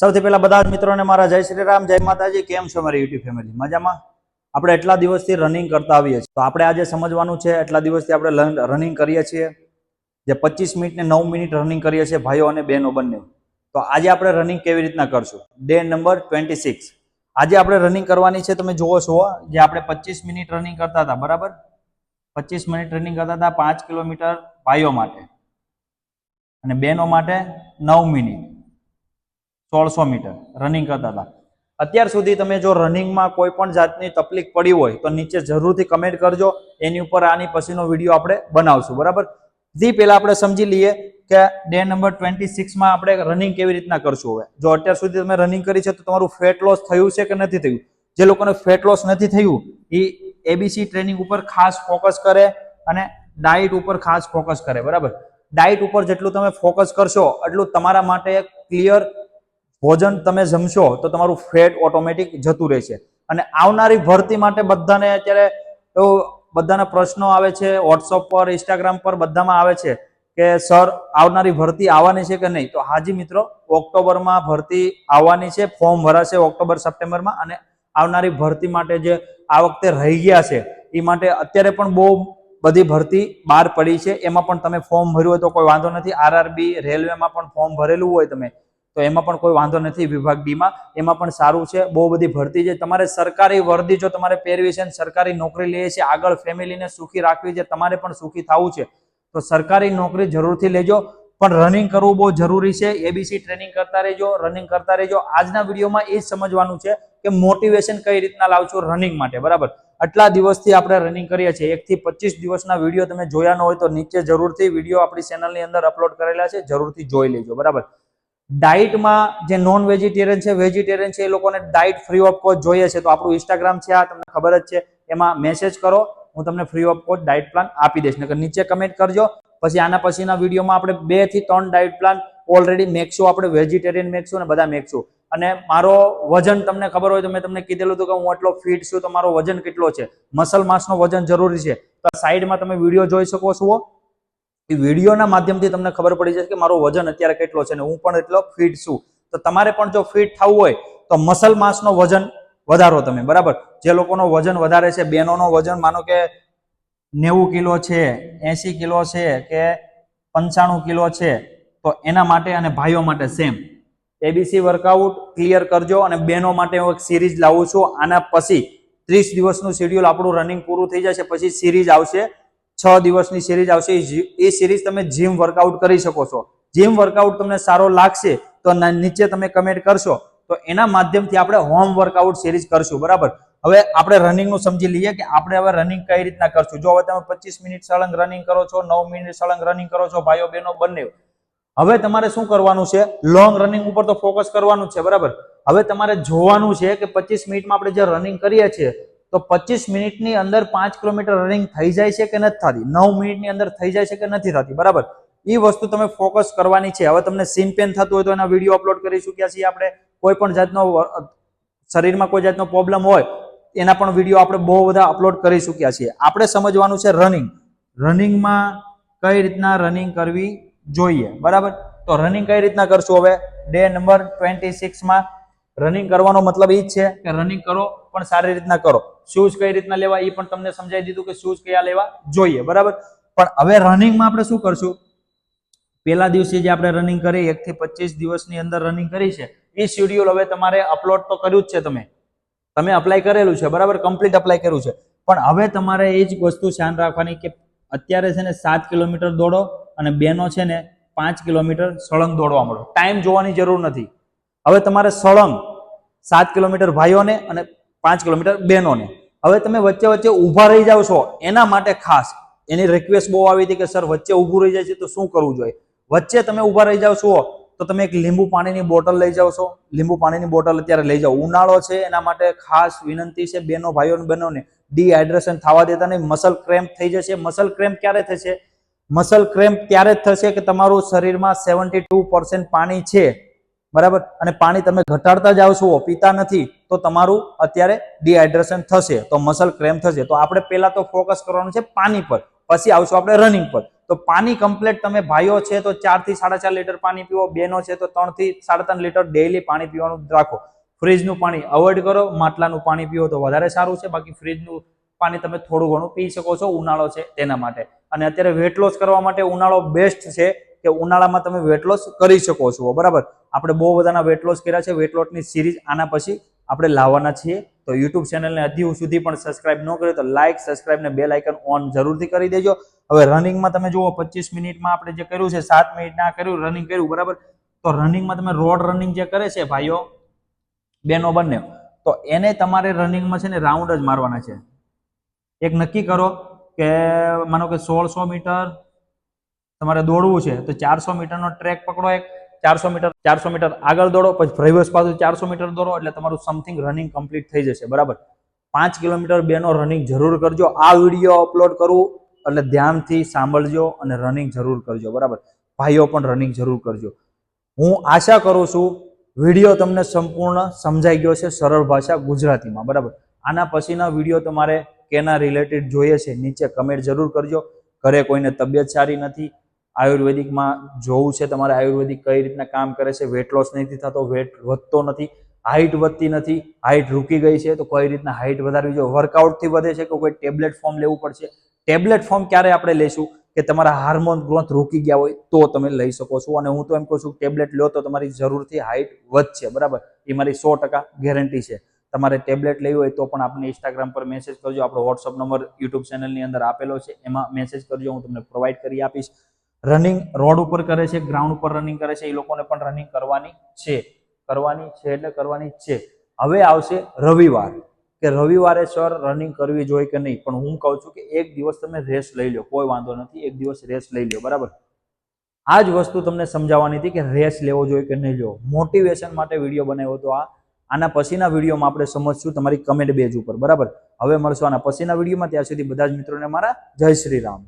સૌથી પહેલા બધા જ મિત્રોને મારા જય શ્રી રામ, જય માતાજી। કેમ છો મારી યુટ્યુબ ફેમિલી? મજામાં? આપણે એટલા દિવસથી રનિંગ કરતા આવીએ છીએ, તો આપણે આજે સમજવાનું છે એટલા દિવસથી આપણે રનિંગ કરીએ છીએ, જે 25 મિનિટ ને 9 મિનિટ રનિંગ કરીએ છીએ ભાઈઓ અને બહેનો બંને। તો આજે આપણે રનિંગ કેવી રીતના કરશું? ડે નંબર 26 આજે આપણે રનિંગ કરવાની છે। તમે જુઓ છો જે આપણે 25 મિનિટ રનિંગ કરતા હતા, બરાબર? 25 મિનિટ રનિંગ કરતા હતા 5 કિલોમીટર ભાઈઓ માટે અને બહેનો માટે 9 મિનિટ 1600 મીટર રનિંગ કરતા હતા। અત્યાર સુધી તમે જો રનિંગમાં કોઈ પણ જાતની તકલીફ પડી હોય તો નીચે જરૂરથી કમેન્ટ કરજો, એની ઉપર આની પછીનો વિડીયો આપણે બનાવશું, બરાબર? જે પહેલા આપણે સમજી લઈએ કે ડે નંબર 26 માં આપણે રનિંગ કેવી રીતના કરશું। હવે જો અત્યાર સુધી તમે રનિંગ કરી છે તો તમારું ફેટ લોસ થયું છે કે નથી થયું? જે લોકોને ફેટ લોસ નથી થયું એ એબીસી ટ્રેનિંગ ઉપર ખાસ ફોકસ કરે અને ડાયટ ઉપર ખાસ ફોકસ કરે, બરાબર? ડાયટ ઉપર જેટલું તમે ફોકસ કરશો એટલું તમારા માટે ક્લિયર ભોજન તમે જમશો તો તમારું ફેટ ઓટોમેટિક જતું રહેશે। અને આવનારી ભરતી માટે બધાને અત્યારે બધાના પ્રશ્નો આવે છે, વોટ્સઅપ પર, ઇન્સ્ટાગ્રામ પર બધામાં આવે છે કે સર આવનારી ભરતી આવવાની છે કે નહીં? તો હાજી મિત્રો, ઓક્ટોબરમાં ભરતી આવવાની છે, ફોર્મ ભરાશે ઓક્ટોબર સપ્ટેમ્બરમાં, અને આવનારી ભરતી માટે જે આ વખતે રહી ગયા છે એ માટે અત્યારે પણ બહુ બધી ભરતી બહાર પડી છે, એમાં પણ તમે ફોર્મ ભર્યું હોય તો કોઈ વાંધો નથી। આરઆરબી રેલવેમાં પણ ફોર્મ ભરેલું હોય તમે તો એમાં પણ કોઈ વાંધો નથી। વિભાગ ડી માં એમાં પણ સારું છે, બહુ બધી ભરતી છે। તમારે સરકારી વર્દી જો તમારે પહેરવી છે, સરકારી નોકરી લઈએ છે, આગળ ફેમિલીને સુખી રાખવી છે, તમારે પણ સુખી થવું છે તો સરકારી નોકરી જરૂરથી લેજો, પણ રનિંગ કરવું બહુ જરૂરી છે। એબીસી ટ્રેનિંગ કરતા રહેજો, રનિંગ કરતા રહેજો। આજના વિડીયોમાં એ જ સમજવાનું છે કે મોટિવેશન કઈ રીતના લાવશું રનિંગ માટે, બરાબર? આટલા દિવસથી આપણે રનિંગ કરીએ છીએ, 1 થી 25 દિવસના વિડીયો તમે જોયા ન હોય તો નીચે જરૂરથી વિડીયો આપણી ચેનલની અંદર અપલોડ કરેલા છે, જરૂરથી જોઈ લેજો, બરાબર? ડાયટમાં જે નોન વેજીટેરિયન છે, વેજીટેરિયન છે, એ લોકોને ડાયટ ફ્રી ઓફ કોસ્ટ જોઈએ છે તો આપણું ઇન્સ્ટાગ્રામ છે, આ તમને ખબર જ છે, એમાં મેસેજ કરો, હું તમને free of cost diet plan આપી દઈશ। નકર નીચે કમેન્ટ કરજો, પછી આના પછીના વિડીયોમાં આપણે 2 થી 3 ડાયટ પ્લાન ઓલરેડી મેકશું, આપણે વેજીટેરિયન મેકશું અને બધા મેકશું। અને મારો વજન તમને ખબર હોય તો મેં તમને કીધેલું હતું કે હું એટલો ફિટ છું, તો મારો વજન કેટલો છે, મસલ માસનો વજન જરૂરી છે, તો આ સાઈડમાં તમે વિડીયો જોઈ શકો છો। એ વિડીયોના માધ્યમથી તમને ખબર પડી જશે કે મારો વજન અત્યારે કેટલો છે ને હું પણ એટલો ફિટ છું। તો તમારે પણ જો ફિટ થવું હોય તો મસલ માસનો વજન વધારો તમે, બરાબર? જે લોકોનો વજન વધારે છે, બહેનોનો વજન માનો કે 90 કિલો છે, 80 કિલો છે કે 95 કિલો છે, તો એના માટે અને ભાઈઓ માટે સેમ એબીસી વર્કઆઉટ ક્લિયર કરજો। અને બહેનો માટે હું એક સિરીઝ લાવું છું, આના પછી 30 દિવસનું શેડ્યુલ આપણું રનિંગ પૂરું થઈ જશે, પછી સિરીઝ આવશે, 6 દિવસની સિરીઝ આવશે। એ સિરીઝ તમે જીમ વર્કઆઉટ કરી શકો છો। જીમ વર્કઆઉટ તમને સારો લાગશે તો નીચે તમે કમેન્ટ કરશો, તો એના માધ્યમથી આપણે હોમ વર્કઆઉટ સિરીઝ કરશું, બરાબર? હવે આપણે રનિંગનું સમજી લઈએ કે આપણે હવે રનિંગ કઈ રીતના કરશું। જો હવે તમે 25 મિનિટ સળંગ રનિંગ કરો છો, 9 મિનિટ સળંગ રનિંગ કરો છો, ભાઈઓ બહેનો બંને, હવે તમારે શું કરવાનું છે? લોંગ રનિંગ ઉપર તો ફોકસ કરવાનું છે, બરાબર? હવે તમારે જોવાનું છે કે 25 મિનિટમાં આપણે જે રનિંગ કરીએ છીએ તો 25 મિનિટની અંદર 5 કિલોમીટર રનિંગ થઈ જાય છે કે નથી થતી, 9 મિનિટની અંદર થઈ જાય છે કે નથી થતી, બરાબર? એ વસ્તુ તમે ફોકસ કરવાની છે। હવે તમને સીન પેન થતું હોય તો એના વિડીયો અપલોડ કરી ચૂક્યા છીએ આપણે, કોઈ પણ જાતનો શરીરમાં કોઈ જાતનો પ્રોબ્લેમ હોય એના પણ વિડીયો આપણે બહુ બધા અપલોડ કરી ચૂક્યા છીએ। આપણે સમજવાનું છે રનિંગ, રનિંગમાં કઈ રીતના રનિંગ કરવી જોઈએ, બરાબર? તો રનિંગ કઈ રીતના કરશું? હવે ડે નંબર 26 માં રનિંગ કરવાનો મતલબ એ જ છે કે રનિંગ કરો પણ સારી રીતના કરો। શૂઝ કઈ રીતના લેવા એ પણ તમને સમજાવી દીધું કે શૂઝ કયા લેવા જોઈએ, બરાબર? પણ હવે રનિંગમાં આપણે શું કરશું? પહેલા દિવસે જે આપણે રનિંગ કરી 1 થી 25 દિવસની અંદર રનિંગ કરી છે એ શેડ્યુલ હવે તમારે અપલોડ તો કર્યું જ છે, તમે અપ્લાય કરેલું છે, બરાબર? કમ્પ્લીટ અપ્લાય કર્યું છે, પણ હવે તમારે એ જ વસ્તુ ધ્યાન રાખવાની કે અત્યારે છે ને 7 કિલોમીટર દોડો અને બેનો છે ને 5 કિલોમીટર સળંગ દોડવા મળો, ટાઈમ જોવાની જરૂર નથી। હવે તમારે સળંગ 7 કિલોમીટર ભાઈઓને અને 5 કિલોમીટર બહેનોને, હવે તમે વચ્ચે વચ્ચે ઊભા રહી જાવ છો, એના માટે ખાસ એની રિક્વેસ્ટ બહુ આવી હતી કે સર વચ્ચે ઊભું રહી જાય છે તો શું કરવું જોઈએ? વચ્ચે તમે ઊભા રહી જાવ છો તો તમે એક લીંબુ પાણીની બોટલ લઈ જાવ છો, લીંબુ પાણીની બોટલ અત્યારે લઈ જાઓ, ઉનાળો છે એના માટે ખાસ વિનંતી છે બહેનો ભાઈઓ બહેનોને, ડિહાઇડ્રેશન થવા દેતા નહીં, મસલ ક્રેમ્પ થઈ જશે। મસલ ક્રેમ્પ ક્યારે થશે? મસલ ક્રેમ્પ ત્યારે જ થશે કે તમારું શરીરમાં 72% પાણી છે, બરાબર? અને પાણી તમે ઘટાડતા જાવ છો, પીતા નથી, તો તમારું અત્યારે ડિહાઇડ્રેશન થશે, તો મસલ ક્રેમ્પ થશે। તો આપણે પહેલા તો ફોકસ કરવાનું છે પાણી પર, પછી આવશું આપણે રનિંગ પર. તો પાણી કમ્પ્લીટ તમે ભાઈઓ છે તો 4 થી 4.5 લીટર પાણી પીવો, બહેનો છે તો 3 થી 3.5 લીટર ડેઈલી પાણી પીવાનું રાખો. ફ્રીજનું પાણી અવોઇડ કરો, માટલાનું પાણી પીવો તો વધારે સારું છે. બાકી ફ્રીજનું પાણી તમે થોડું ઘણું પી શકો છો, ઉનાળો છે તેના માટે. અને અત્યારે વેટ લોસ કરવા માટે ઉનાળો બેસ્ટ છે કે ઉનાળામાં તમે વેટ લોસ કરી શકો છો. બરાબર, આપણે બહુ બધાના વેટ લોસ કર્યા છે. વેટ લોસની સિરીઝ આના પછી આપણે લાવવાના છીએ. તો યુટ્યુબ ચેનલને હજી સુધી પણ સબસ્ક્રાઇબ ન કર્યો તો લાઇક, સબસ્ક્રાઇબ ને બેલ આઇકન ઓન જરૂરથી કરી દેજો. હવે રનિંગમાં તમે જુઓ 25 મિનિટમાં આપણે જે કર્યું છે, 7 મિનિટના કર્યું રનિંગ કર્યું, બરાબર. તો રનિંગમાં તમે રોડ રનિંગ જે કરે છે ભાઈઓ બેનો બંને, તો એને તમારે રનિંગમાં છે ને રાઉન્ડ જ મારવાના છે. એક નક્કી કરો કે માનો કે 1600 મીટર તમારે દોડવું છે તો 400 મીટરનો ટ્રેક પકડો, એક 400 મીટર આગળ દોડો, પછી રિવર્સ પાછું 400 મીટર દોડો, એટલે તમારું સમથિંગ રનિંગ કમ્પ્લીટ થઈ જશે. બરાબર, 5 કિલોમીટર બેનો રનિંગ જરૂર કરજો. આ વિડીયો અપલોડ કરું એટલે ધ્યાનથી સાંભળજો અને રનિંગ જરૂર કરજો. બરાબર, ભાઈઓ પણ રનિંગ જરૂર કરજો. હું આશા કરું છું વિડીયો તમને સંપૂર્ણ સમજાઈ ગયો છે, સરળ ભાષા ગુજરાતીમાં. બરાબર, આના પછીના વિડીયો તમારે કેના રિલેટેડ જોઈએ છે નીચે કમેન્ટ જરૂર કરજો. ઘરે કોઈને તબિયત સારી નથી, આયુર્વેદિકમાં જોવું છે તમારે, આયુર્વેદિક કઈ રીતના કામ કરે છે, વેટ લોસ નથી થતો, વેટ વધતો નથી, હાઇટ વધતી નથી, હાઇટ રૂકી ગઈ છે તો કઈ રીતના હાઇટ વધારવી જોઈએ, વર્કઆઉટથી વધે છે કે કોઈ ટેબ્લેટ ફોર્મ લેવું પડશે. ટેબ્લેટ ફોર્મ ક્યારે આપણે લઈશું કે તમારા હાર્મોન ગ્રોથ રોકી ગયા હોય તો તમે લઈ શકો છો. અને હું તો એમ કહું છું ટેબ્લેટ લો તો તમારી જરૂરથી હાઇટ વધશે. બરાબર, એ મારી 100% ગેરંટી છે. તમારે ટેબ્લેટ લેવી હોય તો પણ આપણે ઇન્સ્ટાગ્રામ પર મેસેજ કરજો. આપણો વોટ્સઅપ નંબર યુટ્યુબ ચેનલની અંદર આપેલો છે, એમાં મેસેજ કરજો, હું તમને પ્રોવાઈડ કરી આપીશ. રનિંગ રોડ ઉપર કરે છે, ગ્રાઉન્ડ ઉપર રનિંગ કરે છે, એ લોકોને પણ રનિંગ કરવાની છે એટલે કરવાની છે. હવે આવશે રવિવાર, કે રવિવારે સર રનિંગ કરવી જોઈએ કે નહીં, પણ હું કહું છું કે એક દિવસ તમે રેસ્ટ લઈ લો, કોઈ વાંધો નથી, એક દિવસ રેસ્ટ લઈ લો. બરાબર, આ જ વસ્તુ તમને સમજાવવાની હતી કે રેસ્ટ લેવો જોઈએ કે નહીં લેવો. મોટિવેશન માટે વિડીયો બનાવ્યો હતો આ. આના પછીના વિડીયોમાં આપણે સમજશું તમારી કમેન્ટ બેઝ ઉપર. બરાબર, હવે મળશું આના પછીના વિડીયોમાં. ત્યાં સુધી બધા જ મિત્રોને મારા જય શ્રી રામ.